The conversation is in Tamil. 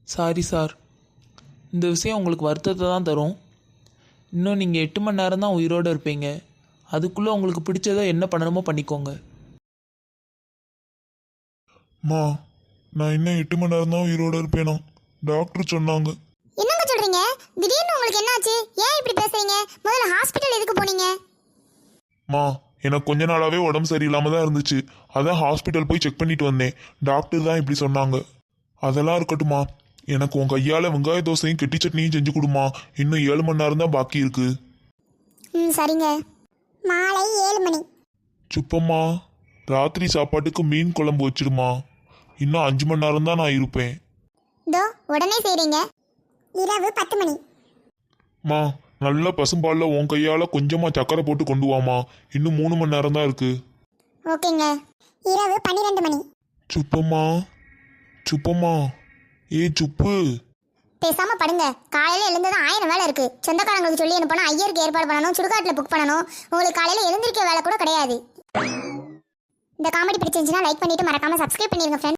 சாரி சார், இந்த விஷயம் உங்களுக்கு வருத்தத்தை தான் தரும். இன்னும் நீங்கள் 8 மணி நேரம் தான் உயிரோடு இருப்பீங்க. அதுக்குள்ளே உங்களுக்கு பிடிச்சதை என்ன பண்ணணுமோ பண்ணிக்கோங்க. மா, நான் இன்னும் 8 மணி நேரம் தான் உயிரோட இருப்பேனா? டாக்டர் சொன்னாங்க. என்னங்க சொல்றீங்க? திடீர்னு உங்களுக்கு என்னாச்சு? ஏன் இப்படி பேசுறீங்க? முதல்ல ஹாஸ்பிட்டல் எதுக்கு போனீங்க? மா, எனக்கு கொஞ்ச நாளாவே உடம்பு சரியில்லாம தான் இருந்துச்சு. அதான் ஹாஸ்பிட்டல் போய் செக் பண்ணிட்டு வந்தேன். டாக்டர் தான் இப்படி சொன்னாங்க. அதெல்லாம் இருக்கட்டுமா, எனக்கு உன் கையால வெங்காய தோசையும் கெட்டி சட்னியும் செஞ்சு கொடுமா. இன்னும் 7 மணி நேரம் தான் பாக்கி இருக்கு. சரிங்க. மாலை 7 மணி. சுப்பம்மா, ராத்திரி சாப்பாட்டுக்கு மீன் குழம்பு வச்சிடுமா. இன்னும் 5 மணி நேரம் தான் நான் இருப்பேன். தோ உடனே செய்றீங்க. இரவு 10 மணி. மா, நல்ல பசும்பால்ல உன் கையால கொஞ்சமா சக்கரை போட்டு கொண்டு வாமா. இன்னும் 3 மணி நேரம் தான் இருக்கு. ஓகேங்க. இரவு 12 மணி. சுப்பம்மா, சுப்பம்மா, சுப்பு. பேசாம படுங்க. காலையில எழுந்ததும் 1000 வேலை இருக்கு. சொந்தக்காரங்களுக்கு சொல்லி அனுப்பணும், ஐயருக்கு ஏற்பாடு பண்ணணும், சுடுகாட்டில் புக் பண்ணணும். உங்களுக்கு காலையில எழுந்திருக்க வேலை கூட கிடையாது. இந்த காமெடி பிடிச்சிருந்துச்சுன்னா லைக் பண்ணிட்டு மறக்காம சப்ஸ்கிரைப் பண்ணிருங்க ஃப்ரெண்ட்ஸ்.